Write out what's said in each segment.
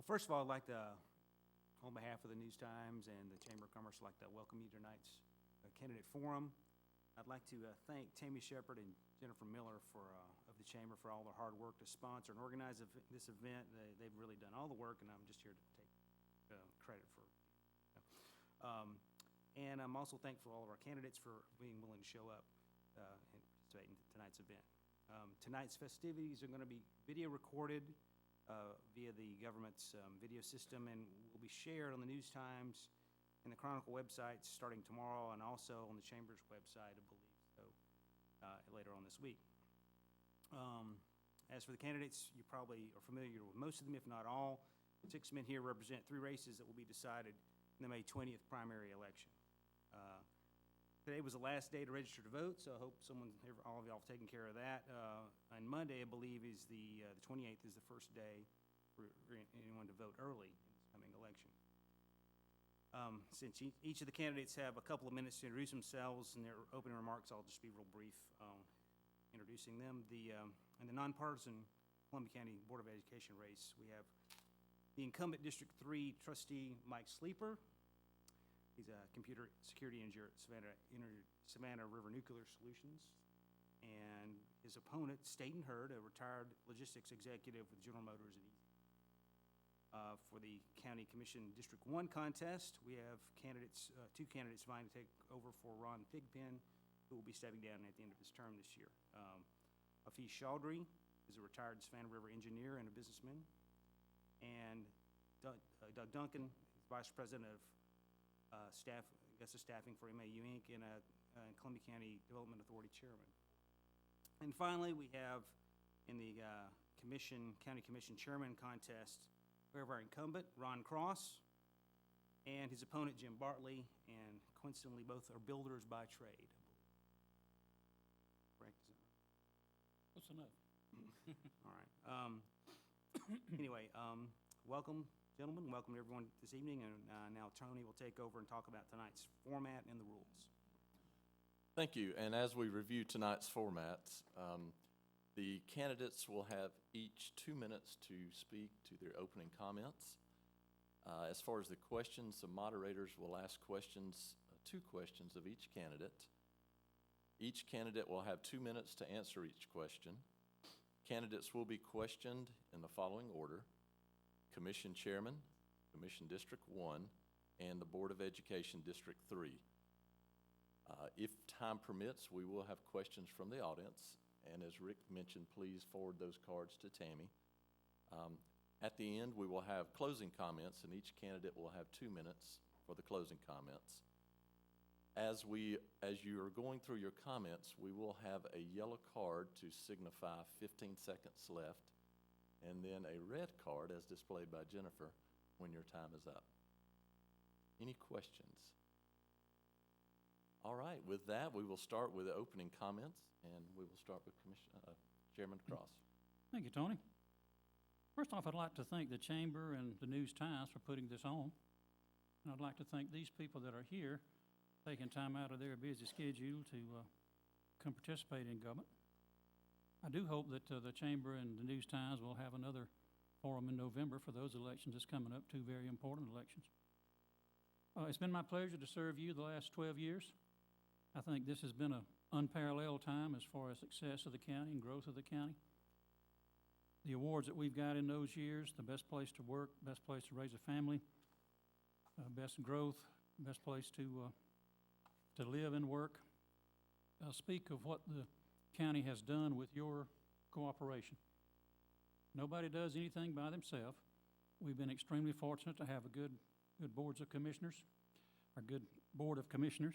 Well, first of all, I'd like to, on behalf of the News Times and the Chamber of Commerce, I'd like to welcome you to tonight's candidate forum. I'd like to thank Tammy Shepard and Jennifer Miller of the Chamber for all their hard work to sponsor and organize this event. They've really done all the work, and I'm just here to take credit for it. And I'm also thankful to all of our candidates for being willing to show up and participate in tonight's event. Tonight's festivities are going to be video recorded via the government's video system, and will be shared on the News Times and the Chronicle websites starting tomorrow, and also on the Chamber's website, I believe, so later on this week. As for the candidates, you probably are familiar with most of them, if not all. 6 men here represent 3 races that will be decided in the May 20th primary election. Today was the last day to register to vote, so I hope all of y'all have taken care of that. And Monday, I believe, is the 28th is the first day for anyone to vote early in this coming election. Since each of the candidates have a couple of minutes to introduce themselves and their opening remarks, I'll just be real brief introducing them. In the nonpartisan Columbia County Board of Education race, we have the incumbent District 3 trustee, Mike Sleeper. He's a computer security engineer at Savannah River Nuclear Solutions. And his opponent, Staten Hurd, a retired logistics executive with General Motors and Easy. For the County Commission District 1 contest, we have 2 candidates vying to take over for Ron Thigpen, who will be stepping down at the end of his term this year. Hafiz Chaudhry is a retired Savannah River engineer and a businessman. And Doug Duncan is Vice President of Staffing for MAU Inc. and Columbia County Development Authority Chairman. And finally, we have in the County Commission Chairman contest, we have our incumbent, Ron Cross, and his opponent, Jim Bartley, and coincidentally, both are builders by trade. Correct? Is that right? Close enough. All right. Anyway, welcome, gentlemen. Welcome to everyone this evening. And now Tony will take over and talk about tonight's format and the rules. Thank you. And as we review tonight's formats, the candidates will have each 2 minutes to speak to their opening comments. As far as the questions, the moderators will ask questions, 2 questions of each candidate. Each candidate will have 2 minutes to answer each question. Candidates will be questioned in the following order: Commission Chairman, Commission District 1, and the Board of Education District 3. If time permits, we will have questions from the audience, and as Rick mentioned, please forward those cards to Tammy. At the end, we will have closing comments, and each candidate will have 2 minutes for the closing comments. As you are going through your comments, we will have a yellow card to signify 15 seconds left, and then a red card, as displayed by Jennifer, when your time is up. Any questions? All right, with that, we will start with the opening comments, and we will start with Chairman Cross. Thank you, Tony. First off, I'd like to thank the Chamber and the News Times for putting this on. And I'd like to thank these people that are here, taking time out of their busy schedule to come participate in government. I do hope that the Chamber and the News Times will have another forum in November for those elections that's coming up, 2 very important elections. It's been my pleasure to serve you the last 12 years. I think this has been an unparalleled time as far as success of the county and growth of the county. The awards that we've got in those years, the best place to work, best place to raise a family, best growth, best place to live and work, speak of what the county has done with your cooperation. Nobody does anything by themselves. We've been extremely fortunate to have a good boards of commissioners, a good board of commissioners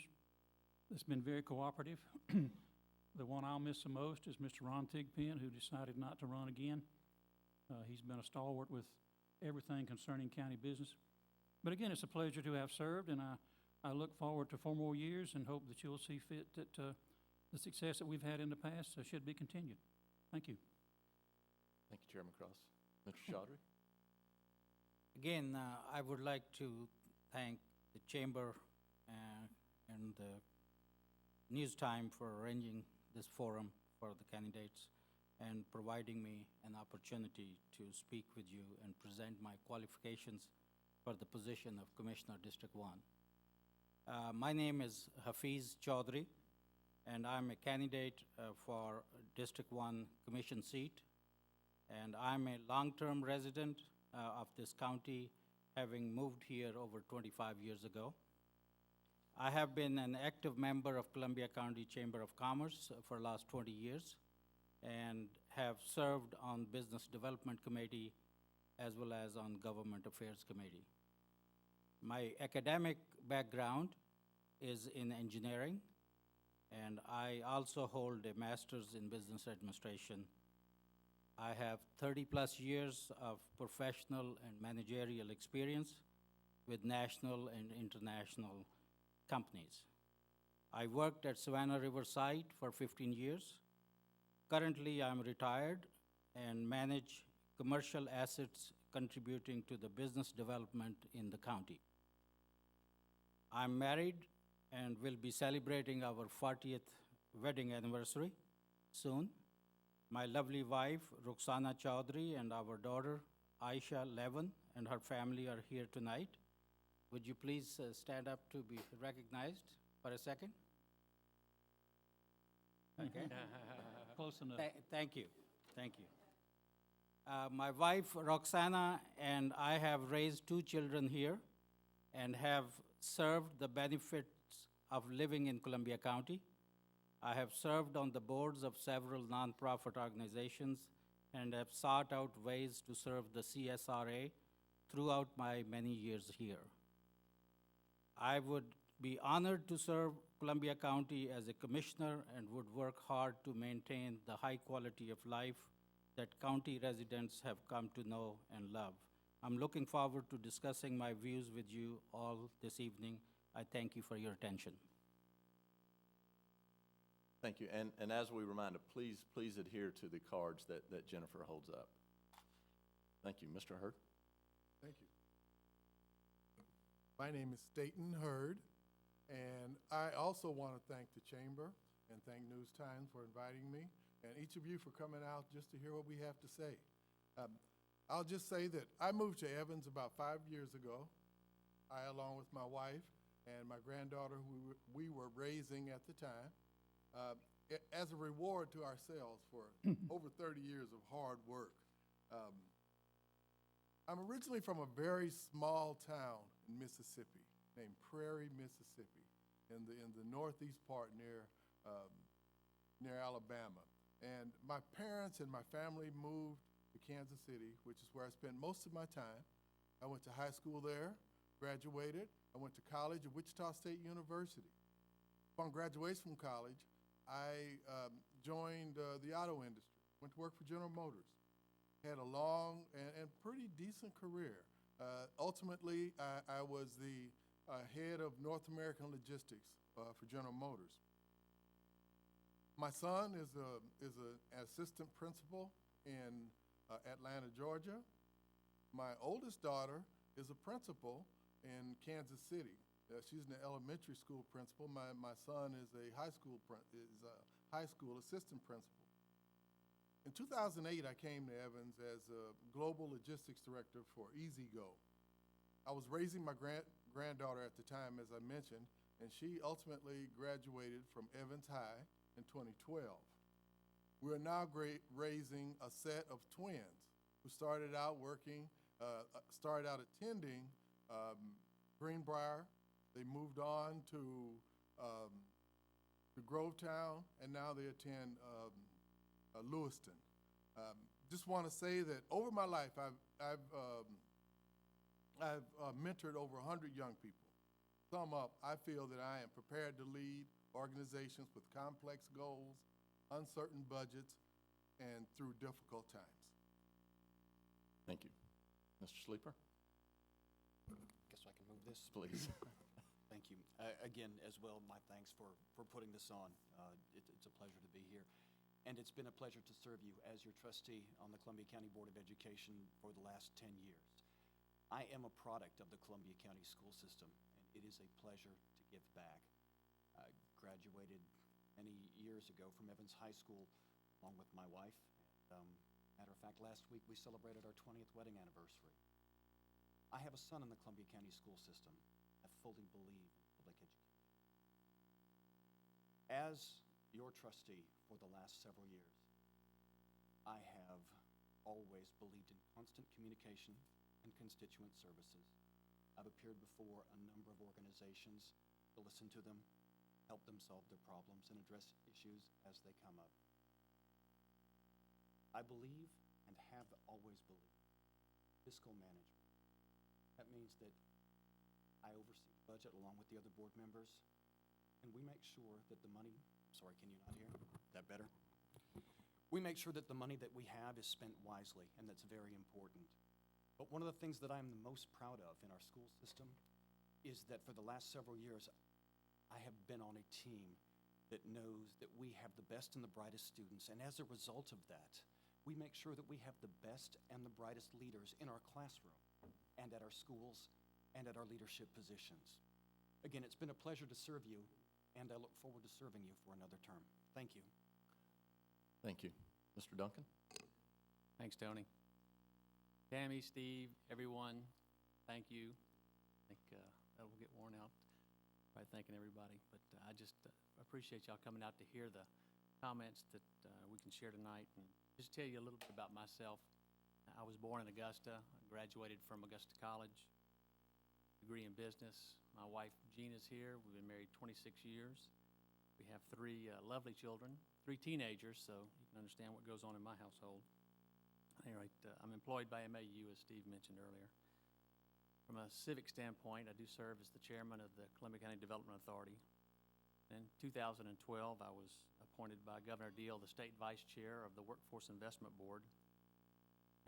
that's been very cooperative. The one I'll miss the most is Mr. Ron Thigpen, who decided not to run again. He's been a stalwart with everything concerning county business. But again, it's a pleasure to have served, and I look forward to 4 more years and hope that you'll see fit that the success that we've had in the past should be continued. Thank you. Thank you, Chairman Cross. Mr. Chaudhry? Again, I would like to thank the Chamber and the News Time for arranging this forum for the candidates. and providing me an opportunity to speak with you and present my qualifications for the position of Commissioner District 1. My name is Hafiz Chaudhry, and I'm a candidate for District 1 Commission seat. And I'm a long-term resident of this county, having moved here over 25 years ago. I have been an active member of Columbia County Chamber of Commerce for the last 20 years and have served on Business Development Committee as well as on Government Affairs Committee. My academic background is in engineering, and I also hold a master's in business administration. I have 30-plus years of professional and managerial experience with national and international companies. I worked at Savannah Riverside for 15 years. Currently, I'm retired and manage commercial assets contributing to the business development in the county. I'm married and will be celebrating our 40th wedding anniversary soon. My lovely wife, Roxana Chaudhry, and our daughter, Aisha Levin, and her family are here tonight. Would you please stand up to be recognized for a second? Okay. Close enough. Thank you. Thank you. My wife, Roxana, and I have raised 2 children here and have served the benefits of living in Columbia County. I have served on the boards of several nonprofit organizations and have sought out ways to serve the CSRA throughout my many years here. I would be honored to serve Columbia County as a commissioner and would work hard to maintain the high quality of life that county residents have come to know and love. I'm looking forward to discussing my views with you all this evening. I thank you for your attention. Thank you. And as we remind, please adhere to the cards that Jennifer holds up. Thank you. Mr. Hurd? Thank you. My name is Staten Hurd, and I also want to thank the Chamber and thank News Times for inviting me, and each of you for coming out just to hear what we have to say. I'll just say that I moved to Evans about 5 years ago. I, along with my wife and my granddaughter, who we were raising at the time, as a reward to ourselves for over 30 years of hard work. I'm originally from a very small town in Mississippi named Prairie, Mississippi, in the northeast part near Alabama. And my parents and my family moved to Kansas City, which is where I spent most of my time. I went to high school there, graduated. I went to college at Wichita State University. Upon graduation from college, I joined the auto industry, went to work for General Motors. Had a long and pretty decent career. Ultimately, I was the head of North American logistics for General Motors. My son is an assistant principal in Atlanta, Georgia. My oldest daughter is a principal in Kansas City. She's an elementary school principal. My son is a high school assistant principal. In 2008, I came to Evans as a global logistics director for EasyGo. I was raising my granddaughter at the time, as I mentioned, and she ultimately graduated from Evans High in 2012. We are now raising a set of twins who started out attending Greenbrier. They moved on to Grovetown, and now they attend Lewiston. Just want to say that over my life, I've mentored over 100 young people. Sum up, I feel that I am prepared to lead organizations with complex goals, uncertain budgets, and through difficult times. Thank you. Mr. Sleeper? Guess I can move this. Please. Thank you. Again, as well, my thanks for putting this on. It's a pleasure to be here. And it's been a pleasure to serve you as your trustee on the Columbia County Board of Education for the last 10 years. I am a product of the Columbia County school system, and it is a pleasure to give back. I graduated many years ago from Evans High School along with my wife. Matter of fact, last week we celebrated our 20th wedding anniversary. I have a son in the Columbia County school system. I fully believe in public education. As your trustee for the last several years, I have always believed in constant communication and constituent services. I've appeared before a number of organizations to listen to them, help them solve their problems, and address issues as they come up. I believe and have always believed fiscal management. That means that I oversee the budget along with the other board members, and we make sure that the money, sorry, can you not hear? Is that better? We make sure that the money that we have is spent wisely, and that's very important. But one of the things that I'm the most proud of in our school system is that for the last several years, I have been on a team that knows that we have the best and the brightest students, and as a result of that, we make sure that we have the best and the brightest leaders in our classroom and at our schools and at our leadership positions. Again, it's been a pleasure to serve you, and I look forward to serving you for another term. Thank you. Thank you. Mr. Duncan? Thanks, Tony. Tammy, Steve, everyone, thank you. I think that will get worn out by thanking everybody, but I just appreciate y'all coming out to hear the comments that we can share tonight. And just tell you a little bit about myself. I was born in Augusta. I graduated from Augusta College, degree in business. My wife, Gina's here. We've been married 26 years. We have three lovely children, 3 teenagers, so you can understand what goes on in my household. Anyway, I'm employed by MAU, as Steve mentioned earlier. From a civic standpoint, I do serve as the chairman of the Columbia County Development Authority. In 2012, I was appointed by Governor Deal the state vice chair of the Workforce Investment Board,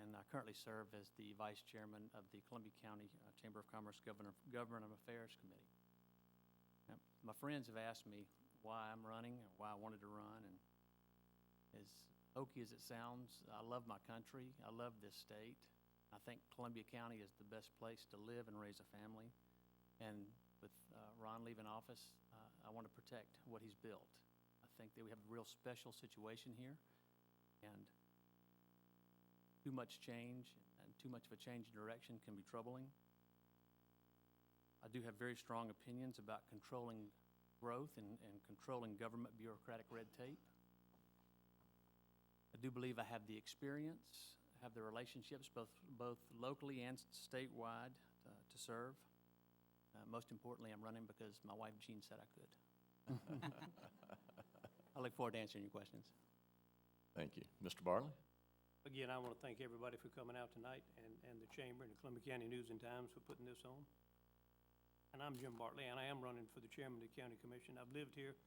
and I currently serve as the vice chairman of the Columbia County Chamber of Commerce Government Affairs Committee. Now, my friends have asked me why I'm running or why I wanted to run, and as hokey as it sounds, I love my country. I love this state. I think Columbia County is the best place to live and raise a family. And with Ron leaving office, I want to protect what he's built. I think that we have a real special situation here, and too much change and too much of a change in direction can be troubling. I do have very strong opinions about controlling growth and controlling government bureaucratic red tape. I do believe I have the experience, have the relationships both locally and statewide to serve. Most importantly, I'm running because my wife Jean said I could. I look forward to answering your questions. Thank you. Mr. Bartley? Again, I want to thank everybody for coming out tonight, and the Chamber and the Columbia County News and Times for putting this on. And I'm Jim Bartley, and I am running for the chairman of the county commission. I've lived here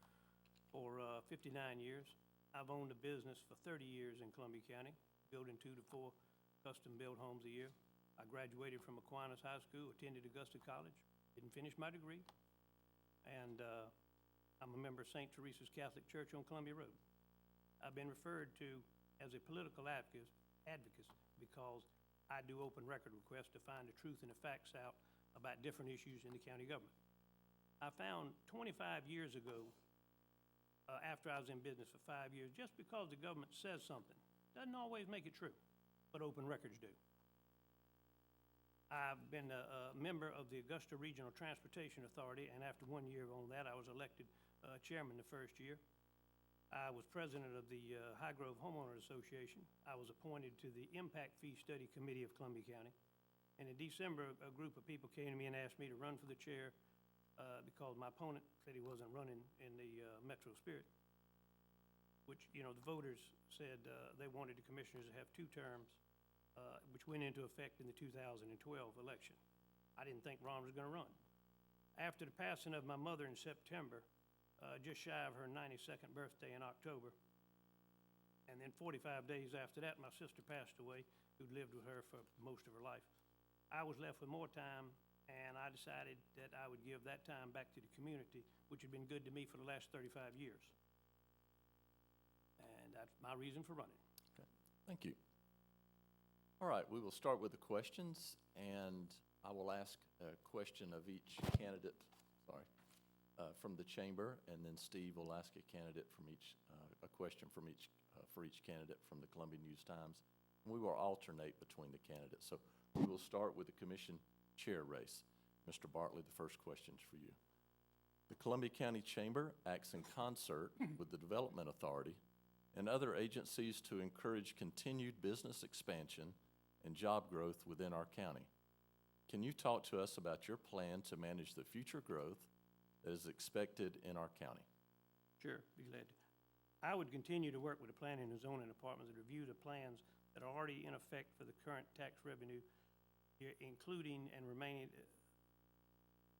for 59 years. I've owned a business for 30 years in Columbia County, building 2 to 4 custom-built homes a year. I graduated from Aquinas High School, attended Augusta College, didn't finish my degree, and I'm a member of St. Teresa's Catholic Church on Columbia Road. I've been referred to as a political advocate because I do open record requests to find the truth and the facts out about different issues in the county government. I found 25 years ago, after I was in business for 5 years, just because the government says something doesn't always make it true, but open records do. I've been a member of the Augusta Regional Transportation Authority, and after 1 year on that, I was elected chairman the first year. I was president of the High Grove Homeowners Association. I was appointed to the Impact Fee Study Committee of Columbia County. And in December, a group of people came to me and asked me to run for the chair because my opponent said he wasn't running in the Metro Spirit, which, you know, the voters said they wanted the commissioners to have 2 terms, which went into effect in the 2012 election. I didn't think Ron was going to run. After the passing of my mother in September, just shy of her 92nd birthday in October, and then 45 days after that, my sister passed away, who'd lived with her for most of her life. I was left with more time, and I decided that I would give that time back to the community, which had been good to me for the last 35 years. And that's my reason for running. Okay. Thank you. All right, we will start with the questions, and I will ask a question of each candidate, from the chamber, and then Steve will ask a candidate from each a question for each candidate from the Columbia News-Times. We will alternate between the candidates. So we will start with the commission chair race. Mr. Bartley, the first question's for you. The Columbia County Chamber acts in concert with the Development Authority and other agencies to encourage continued business expansion and job growth within our county. Can you talk to us about your plan to manage the future growth that is expected in our county? Sure, be glad to. I would continue to work with the planning and zoning departments to review the plans that are already in effect for the current tax revenue, including and remaining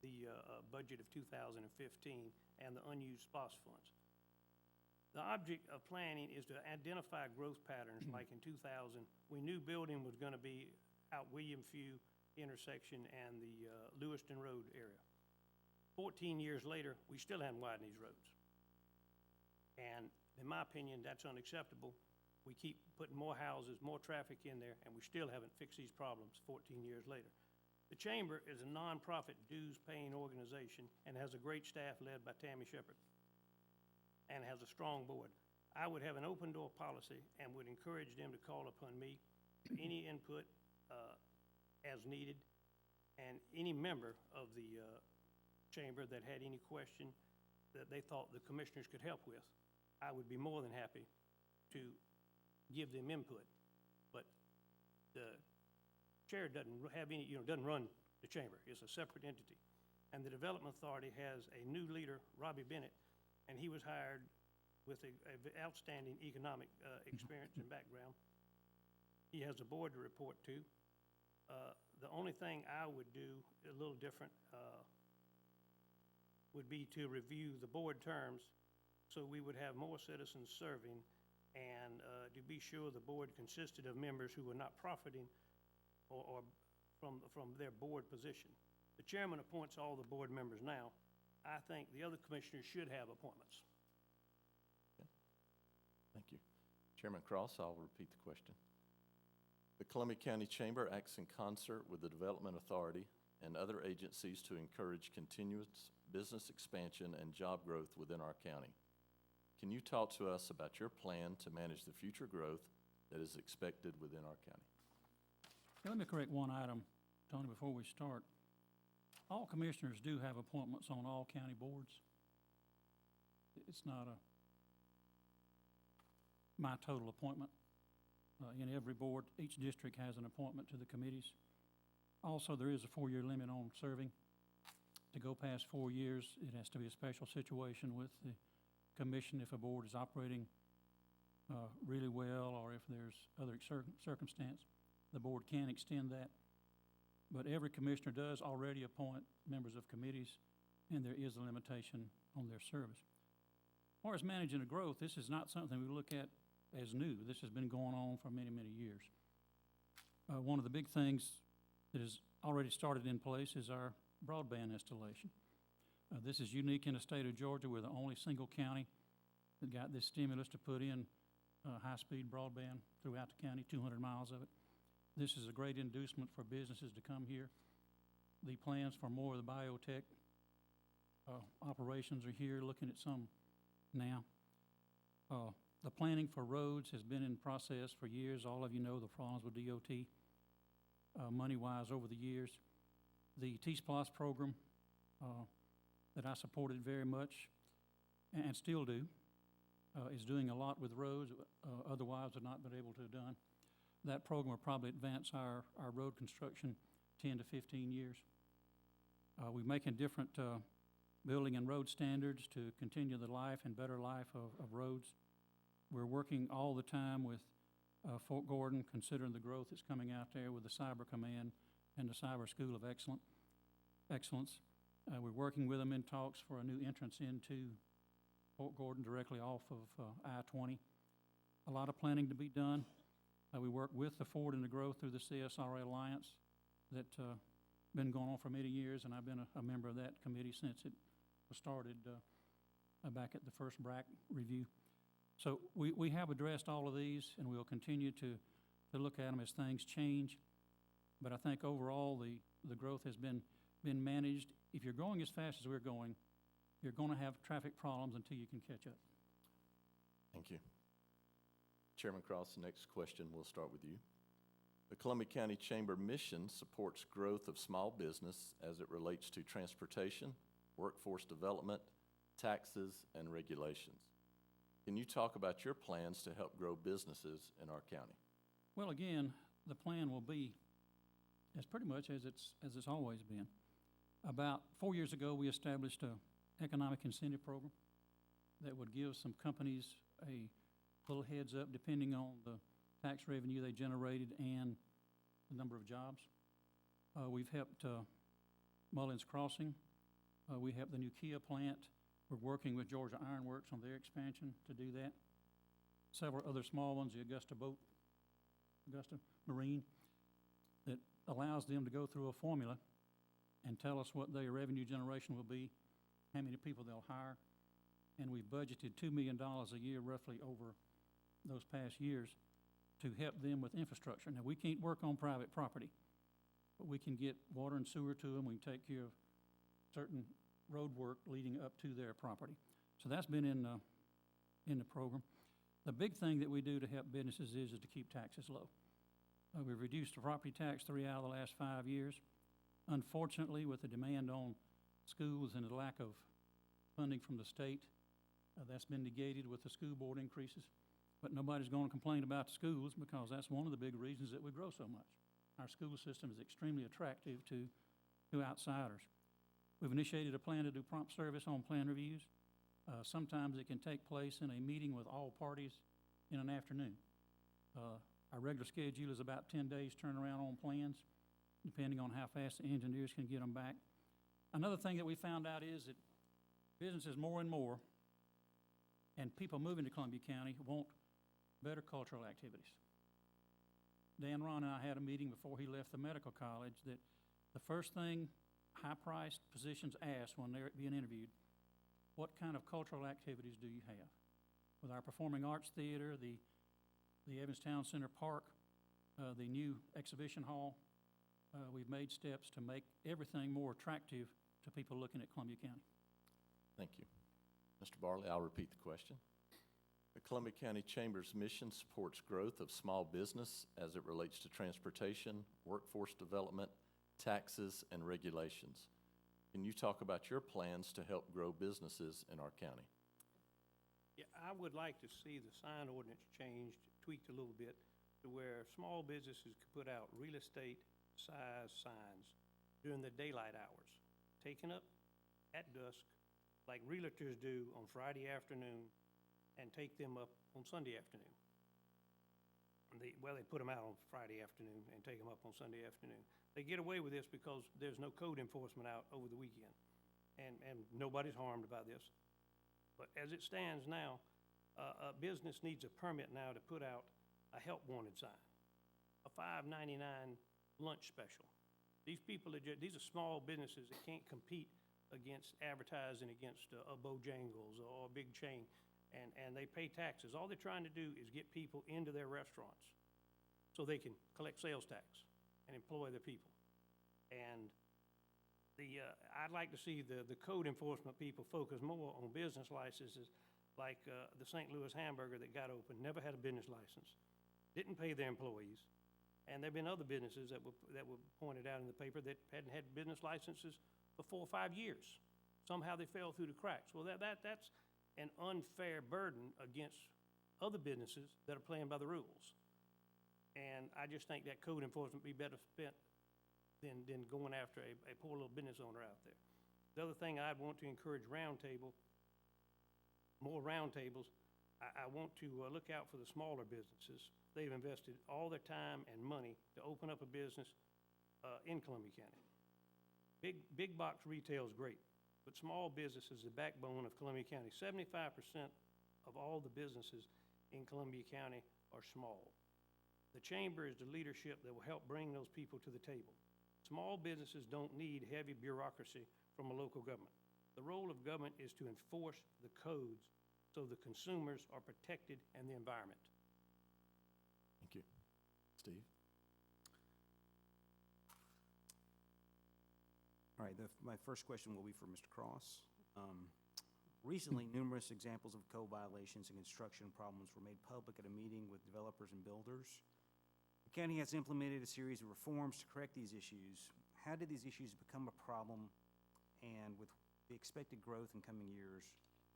the budget of 2015 and the unused SPOS funds. The object of planning is to identify growth patterns. Like in 2000, we knew building was going to be out William Few intersection and the Lewiston Road area. 14 years later, we still haven't widened these roads. And in my opinion, that's unacceptable. We keep putting more houses, more traffic in there, and we still haven't fixed these problems 14 years later. The Chamber is a nonprofit dues-paying organization and has a great staff led by Tammy Shepard and has a strong board. I would have an open-door policy and would encourage them to call upon me for any input as needed, and any member of the Chamber that had any question that they thought the commissioners could help with, I would be more than happy to give them input. But the chair doesn't have any, doesn't run the Chamber. It's a separate entity. And the Development Authority has a new leader, Robbie Bennett, and he was hired with an outstanding economic experience and background. He has a board to report to. The only thing I would do a little different would be to review the board terms so we would have more citizens serving, and to be sure the board consisted of members who were not profiting or from their board position. The chairman appoints all the board members now. I think the other commissioners should have appointments. Okay. Thank you. Chairman Cross, I'll repeat the question. The Columbia County Chamber acts in concert with the Development Authority and other agencies to encourage continuous business expansion and job growth within our county. Can you talk to us about your plan to manage the future growth that is expected within our county? Let me correct one item, Tony, before we start. All commissioners do have appointments on all county boards. It's not my total appointment. In every board, each district has an appointment to the committees. Also, there is a 4-year limit on serving. To go past 4 years, it has to be a special situation with the commission if a board is operating really well, or if there's other circumstance. The board can extend that. But every commissioner does already appoint members of committees, and there is a limitation on their service. As far as managing the growth, this is not something we look at as new. This has been going on for many, many years. One of the big things that has already started in place is our broadband installation. This is unique in the state of Georgia. We're the only single county that got this stimulus to put in high-speed broadband throughout the county, 200 miles of it. This is a great inducement for businesses to come here. The plans for more of the biotech operations are here, looking at some now. The planning for roads has been in process for years. All of you know the problems with DOT money-wise over the years. The T-SPLOS program that I supported very much and still do is doing a lot with roads otherwise would not been able to have done. That program will probably advance our road construction 10 to 15 years. We're making different building and road standards to continue the life and better life of roads. We're working all the time with Fort Gordon, considering the growth that's coming out there with the Cyber Command and the Cyber School of Excellence. We're working with them in talks for a new entrance into Fort Gordon directly off of I-20. A lot of planning to be done. We work with the Ford and the growth through the CSRA Alliance that's been going on for many years, and I've been a member of that committee since it was started back at the first BRAC review. So we have addressed all of these, and we'll continue to look at them as things change. But I think overall the growth has been managed. If you're going as fast as we're going, you're going to have traffic problems until you can catch up. Thank you. Chairman Cross, the next question will start with you. The Columbia County Chamber mission supports growth of small business as it relates to transportation, workforce development, taxes, and regulations. Can you talk about your plans to help grow businesses in our county? Well, again, the plan will be as pretty much as it's always been. About 4 years ago, we established a economic incentive program that would give some companies a little heads up depending on the tax revenue they generated and the number of jobs. We've helped Mullins Crossing. We helped the new Kia plant. We're working with Georgia Iron Works on their expansion to do that. Several other small ones, the Augusta Marine, that allows them to go through a formula and tell us what their revenue generation will be, how many people they'll hire. And we've budgeted $2 million a year roughly over those past years to help them with infrastructure. Now, we can't work on private property, but we can get water and sewer to them. We can take care of certain road work leading up to their property. So that's been in the program. The big thing that we do to help businesses is to keep taxes low. We've reduced the property tax 3 out of the last 5 years. Unfortunately, with the demand on schools and the lack of funding from the state, that's been negated with the school board increases. But nobody's going to complain about the schools because that's one of the big reasons that we grow so much. Our school system is extremely attractive to outsiders. We've initiated a plan to do prompt service on plan reviews. Sometimes it can take place in a meeting with all parties in an afternoon. Our regular schedule is about 10 days turnaround on plans, depending on how fast the engineers can get them back. Another thing that we found out is that businesses more and more, and people moving to Columbia County, want better cultural activities. Dan Ron and I had a meeting before he left the medical college that the first thing high-priced positions ask when they're being interviewed, what kind of cultural activities do you have? With our Performing Arts Theater, the Evans Town Center Park, the new exhibition hall, we've made steps to make everything more attractive to people looking at Columbia County. Thank you. Mr. Barley, I'll repeat the question. The Columbia County Chamber's mission supports growth of small business as it relates to transportation, workforce development, taxes, and regulations. Can you talk about your plans to help grow businesses in our county? Yeah, I would like to see the sign ordinance changed, tweaked a little bit, to where small businesses could put out real estate size signs during the daylight hours, taken up at dusk, like realtors do on Friday afternoon, and take them up on Sunday afternoon. They put them out on Friday afternoon and take them up on Sunday afternoon. They get away with this because there's no code enforcement out over the weekend, and nobody's harmed by this. But as it stands now, a business needs a permit now to put out a help wanted sign, a $5.99 lunch special. These are small businesses that can't compete against advertising against a Bojangles or a big chain, and they pay taxes. All they're trying to do is get people into their restaurants so they can collect sales tax and employ their people. And I'd like to see the code enforcement people focus more on business licenses, like the St. Louis Hamburger that got open, never had a business license, didn't pay their employees. And there have been other businesses that were pointed out in the paper that hadn't had business licenses for 4 or 5 years. Somehow they fell through the cracks. Well, that's an unfair burden against other businesses that are playing by the rules. And I just think that code enforcement would be better spent than going after a poor little business owner out there. The other thing I'd want to encourage more roundtables. I want to look out for the smaller businesses. They've invested all their time and money to open up a business in Columbia County. Big box retail is great, but small business is the backbone of Columbia County. 75% of all the businesses in Columbia County are small. The chamber is the leadership that will help bring those people to the table. Small businesses don't need heavy bureaucracy from a local government. The role of government is to enforce the codes so the consumers are protected and the environment. Thank you. Steve? All right, my first question will be for Mr. Cross. Recently, numerous examples of code violations and construction problems were made public at a meeting with developers and builders. The county has implemented a series of reforms to correct these issues. How did these issues become a problem? And with the expected growth in coming years,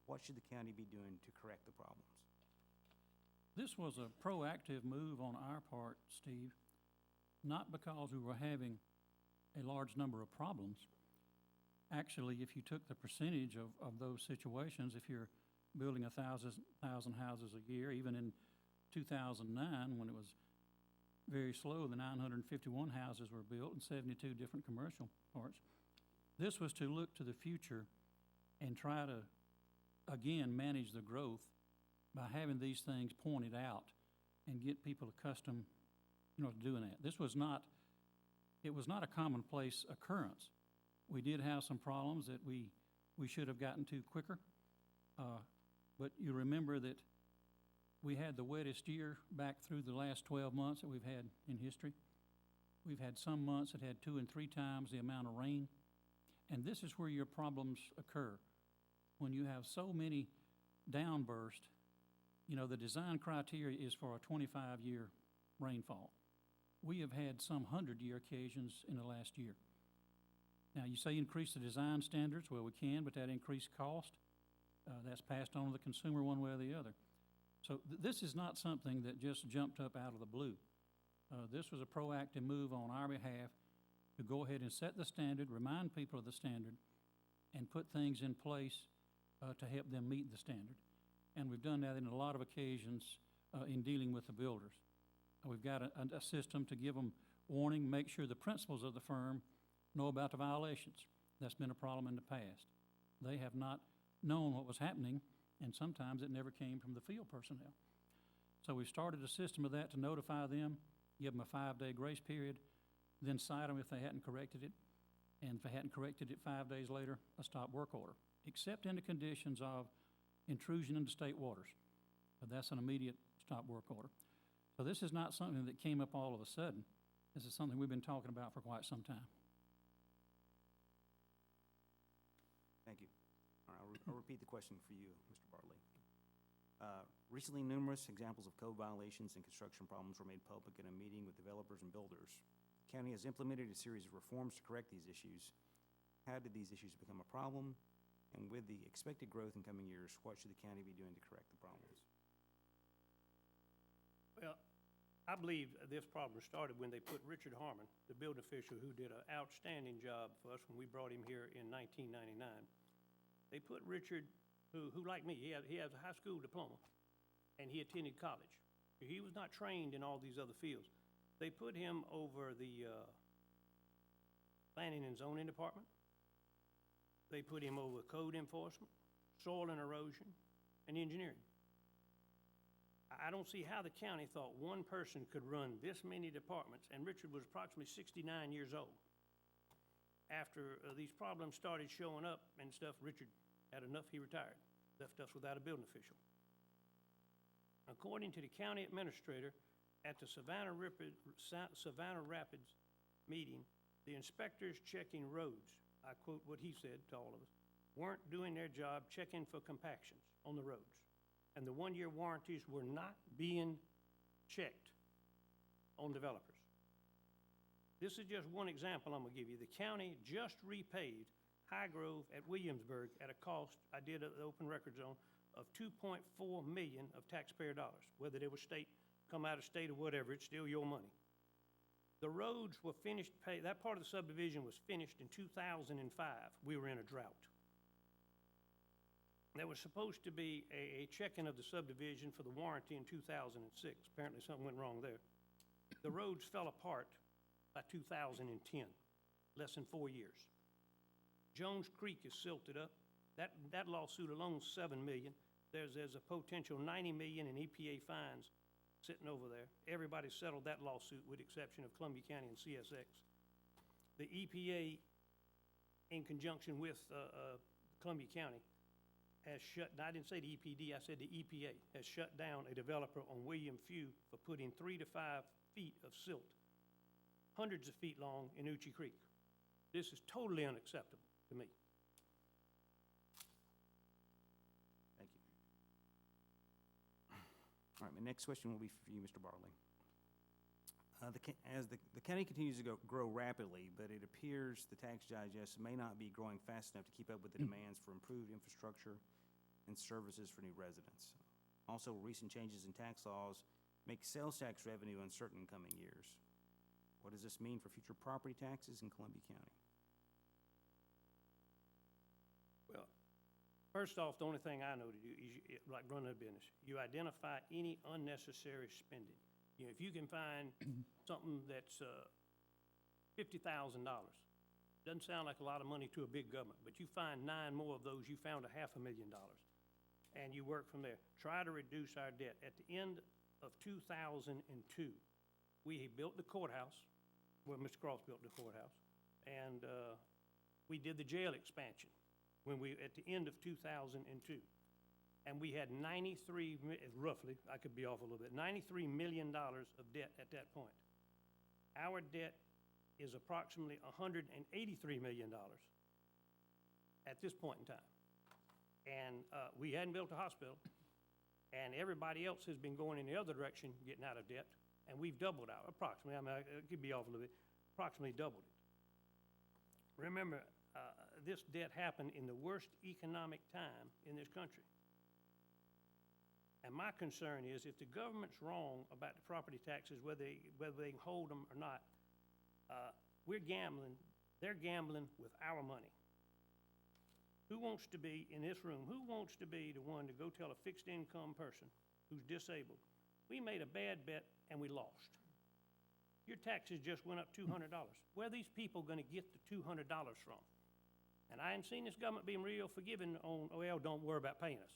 what should the county be doing to correct the problems? This was a proactive move on our part, Steve, not because we were having a large number of problems. Actually, if you took the percentage of those situations, if you're building 1,000 houses a year, even in 2009, when it was very slow, the 951 houses were built and 72 different commercial parts. This was to look to the future and try to, again, manage the growth by having these things pointed out and get people accustomed, to doing that. It was not a commonplace occurrence. We did have some problems that we should have gotten to quicker. But you remember that we had the wettest year back through the last 12 months that we've had in history. We've had some months that had 2 and 3 times the amount of rain. And this is where your problems occur. When you have so many downbursts, the design criteria is for a 25-year rainfall. We have had some 100-year occasions in the last year. Now, you say increase the design standards. Well, we can, but that increased cost, that's passed on to the consumer one way or the other. So this is not something that just jumped up out of the blue. This was a proactive move on our behalf to go ahead and set the standard, remind people of the standard, and put things in place to help them meet the standard. And we've done that in a lot of occasions in dealing with the builders. We've got a system to give them warning, make sure the principals of the firm know about the violations. That's been a problem in the past. They have not known what was happening, and sometimes it never came from the field personnel. So we started a system of that to notify them, give them a 5-day grace period, then cite them if they hadn't corrected it, and if they hadn't corrected it 5 days later, a stop work order, except in the conditions of intrusion into state waters. But that's an immediate stop work order. So this is not something that came up all of a sudden. This is something we've been talking about for quite some time. Thank you. All right, I'll repeat the question for you, Mr. Bartley. Recently, numerous examples of code violations and construction problems were made public in a meeting with developers and builders. The county has implemented a series of reforms to correct these issues. How did these issues become a problem? And with the expected growth in coming years, what should the county be doing to correct the problems? Well, I believe this problem started when they put Richard Harmon, the building official who did an outstanding job for us when we brought him here in 1999. They put Richard, who like me, he has a high school diploma, and he attended college. He was not trained in all these other fields. They put him over the planning and zoning department. They put him over code enforcement, soil and erosion, and engineering. I don't see how the county thought one person could run this many departments, and Richard was approximately 69 years old. After these problems started showing up and stuff, Richard had enough, he retired, left us without a building official. According to the county administrator, at the Savannah Rapids meeting, the inspectors checking roads, I quote what he said to all of us, weren't doing their job checking for compactions on the roads. And the 1-year warranties were not being checked on developers. This is just one example I'm gonna give you. The county just repaved High Grove at Williamsburg at a cost, I did an open records on, of $2.4 million of taxpayer dollars. Whether they were come out of state or whatever, it's still your money. The roads were finished, that part of the subdivision was finished in 2005. We were in a drought. There was supposed to be a checking of the subdivision for the warranty in 2006. Apparently something went wrong there. The roads fell apart by 2010, less than 4 years. Jones Creek is silted up. That lawsuit alone is $7 million. There's a potential $90 million in EPA fines sitting over there. Everybody settled that lawsuit with the exception of Columbia County and CSX. The EPA, in conjunction with Columbia County, has shut, I didn't say the EPD, I said the EPA, has shut down a developer on William Few for putting 3 to 5 feet of silt, hundreds of feet long in Uchee Creek. This is totally unacceptable to me. All right, my next question will be for you, Mr. Bartley. As the county continues to grow rapidly, but it appears the tax digest may not be growing fast enough to keep up with the demands for improved infrastructure and services for new residents. Also, recent changes in tax laws make sales tax revenue uncertain in coming years. What does this mean for future property taxes in Columbia County? Well, first off, the only thing I know to do is, like running a business, you identify any unnecessary spending. You know, if you can find something that's $50,000, doesn't sound like a lot of money to a big government, but you find 9 more of those, you found $500,000, and you work from there. Try to reduce our debt. At the end of 2002, we had built the courthouse, well, Mr. Cross built the courthouse, and we did the jail expansion at the end of 2002. And we had roughly, I could be off a little bit, $93 million of debt at that point. Our debt is approximately $183 million at this point in time. And we hadn't built a hospital, and everybody else has been going in the other direction, getting out of debt, and we've doubled out, approximately, I mean, it could be off a little bit, approximately doubled it. Remember, this debt happened in the worst economic time in this country. And my concern is, if the government's wrong about the property taxes, whether they can hold them or not, we're gambling, they're gambling with our money. Who wants to be, in this room, who wants to be the one to go tell a fixed income person who's disabled, we made a bad bet and we lost? Your taxes just went up $200. Where are these people gonna get the $200 from? And I ain't seen this government being real forgiving on, well, don't worry about paying us.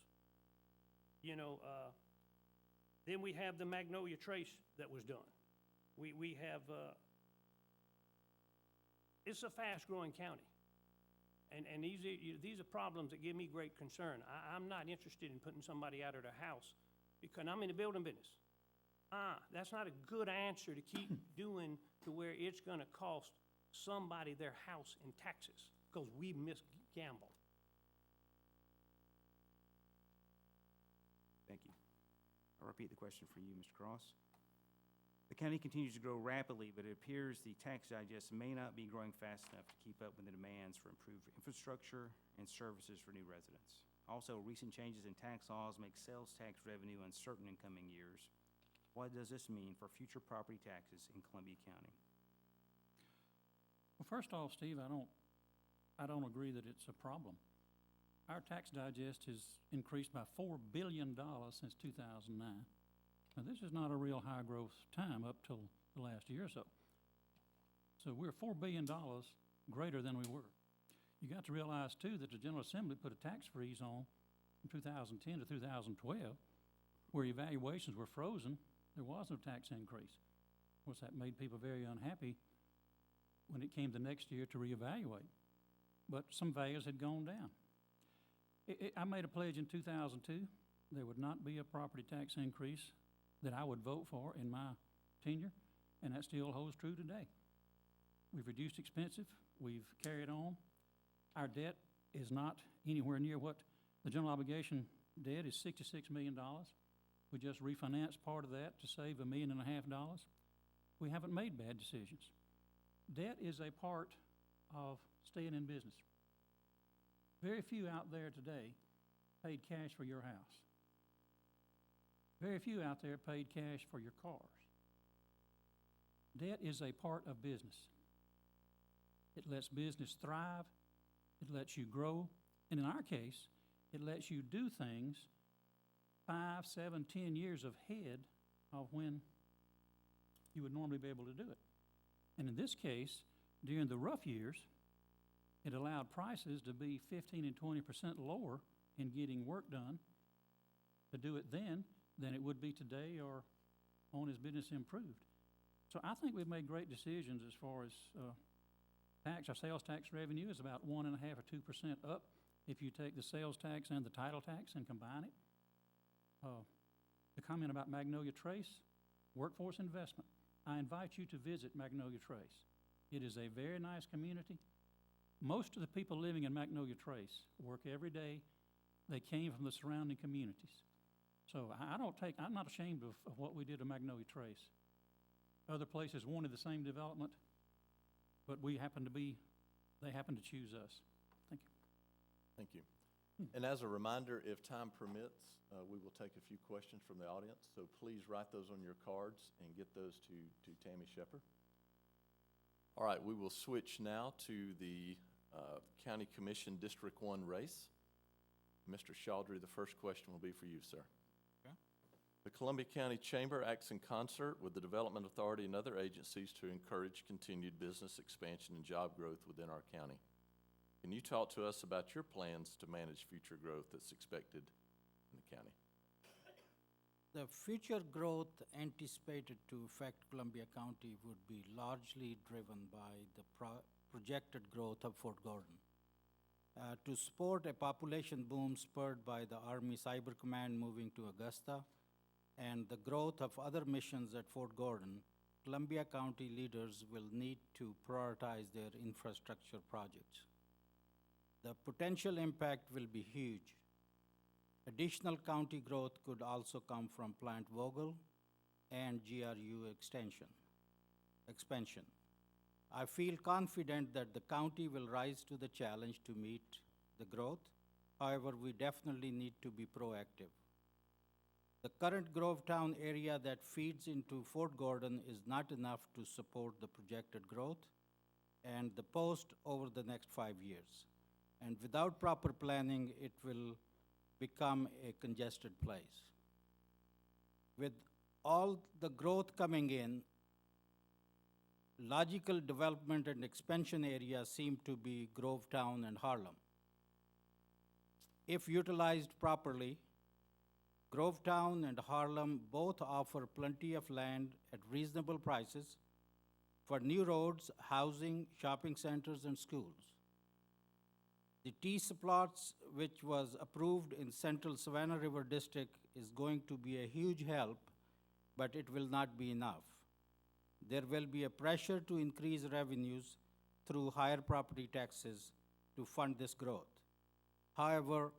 You know, then we have the Magnolia Trace that was done. We have, it's a fast-growing county. And these are problems that give me great concern. I'm not interested in putting somebody out of their house because I'm in the building business. That's not a good answer to keep doing to where it's gonna cost somebody their house in taxes because we misgambled. Thank you. I'll repeat the question for you, Mr. Cross. The county continues to grow rapidly, but it appears the tax digest may not be growing fast enough to keep up with the demands for improved infrastructure and services for new residents. Also, recent changes in tax laws make sales tax revenue uncertain in coming years. What does this mean for future property taxes in Columbia County? Well, first off, Steve, I don't agree that it's a problem. Our tax digest has increased by $4 billion since 2009. Now, this is not a real high-growth time up till the last year or so. So we're $4 billion greater than we were. You got to realize, too, that the General Assembly put a tax freeze on from 2010 to 2012, where evaluations were frozen. There was no tax increase. Of course, that made people very unhappy when it came the next year to reevaluate. But some values had gone down. I made a pledge in 2002 there would not be a property tax increase that I would vote for in my tenure, and that still holds true today. We've reduced expenses, we've carried on. Our debt is not anywhere near what the general obligation debt is. $66 million. We just refinanced part of that to save $1.5 million. We haven't made bad decisions. Debt is a part of staying in business. Very few out there today paid cash for your house. Very few out there paid cash for your cars. Debt is a part of business. It lets business thrive. It lets you grow. And in our case, it lets you do things 5, 7, 10 years ahead of when you would normally be able to do it. And in this case, during the rough years, it allowed prices to be 15 and 20% lower in getting work done to do it then than it would be today or on as business improved. So I think we've made great decisions as far as tax. Our sales tax revenue is about 1.5 or 2% up if you take the sales tax and the title tax and combine it. The comment about Magnolia Trace, workforce investment. I invite you to visit Magnolia Trace. It is a very nice community. Most of the people living in Magnolia Trace work every day. They came from the surrounding communities. So I'm not ashamed of what we did to Magnolia Trace. Other places wanted the same development, but they happened to choose us. Thank you. Thank you. And as a reminder, if time permits, we will take a few questions from the audience. So please write those on your cards and get those to Tammy Shepherd. All right, we will switch now to the County Commission District 1 race. Mr. Chaudhry, the first question will be for you, sir. Okay. The Columbia County Chamber acts in concert with the Development Authority and other agencies to encourage continued business expansion and job growth within our county. Can you talk to us about your plans to manage future growth that's expected in the county? The future growth anticipated to affect Columbia County would be largely driven by the projected growth of Fort Gordon. To support a population boom spurred by the Army Cyber Command moving to Augusta and the growth of other missions at Fort Gordon, Columbia County leaders will need to prioritize their infrastructure projects. The potential impact will be huge. Additional county growth could also come from Plant Vogel and GRU expansion. I feel confident that the county will rise to the challenge to meet the growth. However, we definitely need to be proactive. The current Grovetown area that feeds into Fort Gordon is not enough to support the projected growth and the post over the next 5 years. And without proper planning, it will become a congested place. With all the growth coming in, logical development and expansion areas seem to be Grovetown and Harlem. If utilized properly, Grovetown and Harlem both offer plenty of land at reasonable prices for new roads, housing, shopping centers, and schools. The T-Plots, which was approved in Central Savannah River District, is going to be a huge help, but it will not be enough. There will be a pressure to increase revenues through higher property taxes to fund this growth. However,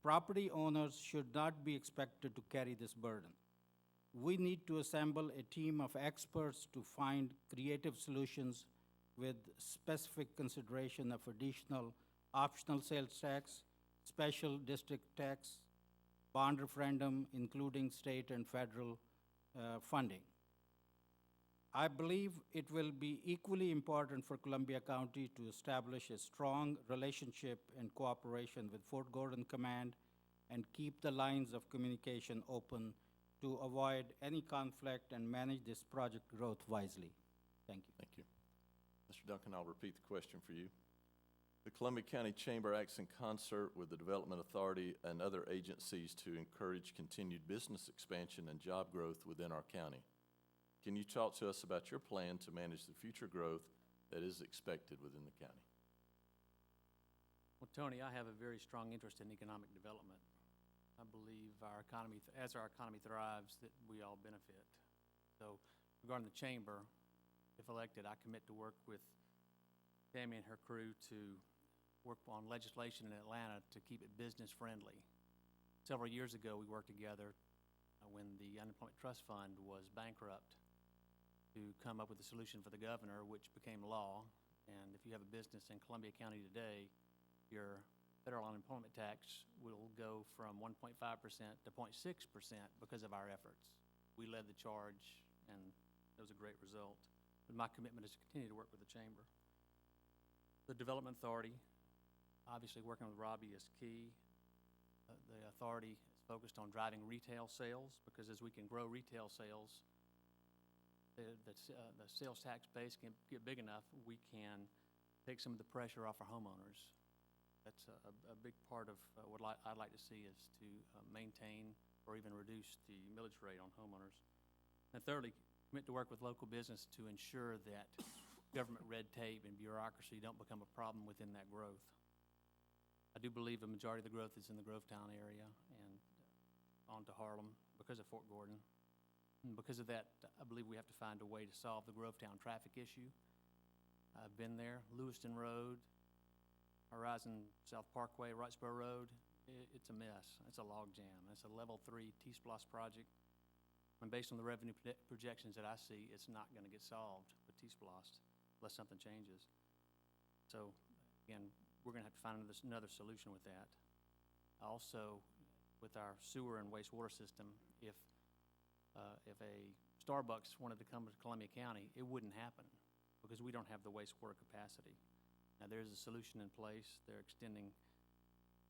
property owners should not be expected to carry this burden. We need to assemble a team of experts to find creative solutions with specific consideration of additional optional sales tax, special district tax, bond referendum, including state and federal funding. I believe it will be equally important for Columbia County to establish a strong relationship and cooperation with Fort Gordon Command and keep the lines of communication open to avoid any conflict and manage this project growth wisely. Thank you. Thank you. Mr. Duncan, I'll repeat the question for you. The Columbia County Chamber acts in concert with the Development Authority and other agencies to encourage continued business expansion and job growth within our county. Can you talk to us about your plan to manage the future growth that is expected within the county? Well, Tony, I have a very strong interest in economic development. I believe as our economy thrives, that we all benefit. So regarding the chamber, if elected, I commit to work with Tammy and her crew to work on legislation in Atlanta to keep it business friendly. Several years ago, we worked together when the Unemployment Trust Fund was bankrupt to come up with a solution for the governor, which became law. And if you have a business in Columbia County today, your federal unemployment tax will go from 1.5% to 0.6% because of our efforts. We led the charge, and it was a great result. But my commitment is to continue to work with the chamber. The Development Authority, obviously working with Robbie is key. The authority is focused on driving retail sales, because as we can grow retail sales, the sales tax base can get big enough, we can take some of the pressure off our homeowners. That's a big part of what I'd like to see, is to maintain or even reduce the millage rate on homeowners. And thirdly, commit to work with local business to ensure that government red tape and bureaucracy don't become a problem within that growth. I do believe a majority of the growth is in the Grovetown area and on to Harlem because of Fort Gordon. And because of that, I believe we have to find a way to solve the Grovetown traffic issue. I've been there, Lewiston Road, Horizon South Parkway, Wrightsboro Road. it's a mess. It's a logjam. It's a level 3 T-Splosh project. And based on the revenue projections that I see, it's not going to get solved with T-Splosh unless something changes. So, again, we're going to have to find another solution with that. Also, with our sewer and wastewater system, if a Starbucks wanted to come to Columbia County, it wouldn't happen because we don't have the wastewater capacity. Now, there's a solution in place. They're extending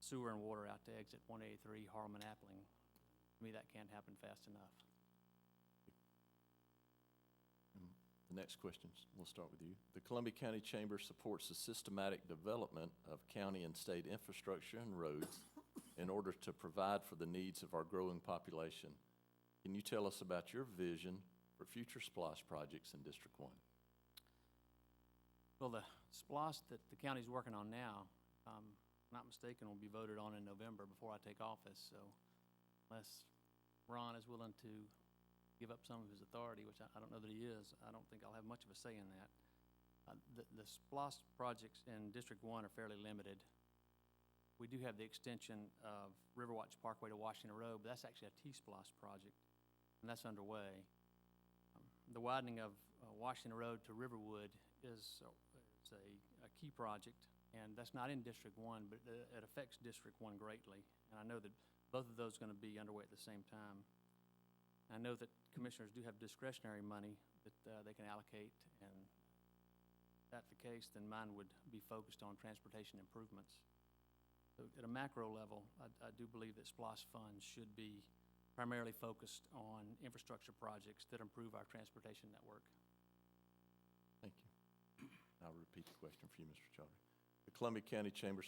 sewer and water out to exit 183 Harlem and Appling. To me, that can't happen fast enough. The next questions, we'll start with you. The Columbia County Chamber supports the systematic development of county and state infrastructure and roads in order to provide for the needs of our growing population. Can you tell us about your vision for future SPLOST projects in District 1? Well, the SPLOST that the county's working on now, if I'm not mistaken, will be voted on in November before I take office. So unless Ron is willing to give up some of his authority, which I don't know that he is, I don't think I'll have much of a say in that. The SPLOST projects in District 1 are fairly limited. We do have the extension of Riverwatch Parkway to Washington Road, but that's actually a T-SPLOST project, and that's underway. The widening of Washington Road to Riverwood is a key project, and that's not in District 1, but it affects District 1 greatly. And I know that both of those are going to be underway at the same time. I know that commissioners do have discretionary money that they can allocate, and if that's the case, then mine would be focused on transportation improvements. So at a macro level, I do believe that SPLOST funds should be primarily focused on infrastructure projects that improve our transportation network. Thank you. I'll repeat the question for you, Mr. Chaudhry. The Columbia County Chamber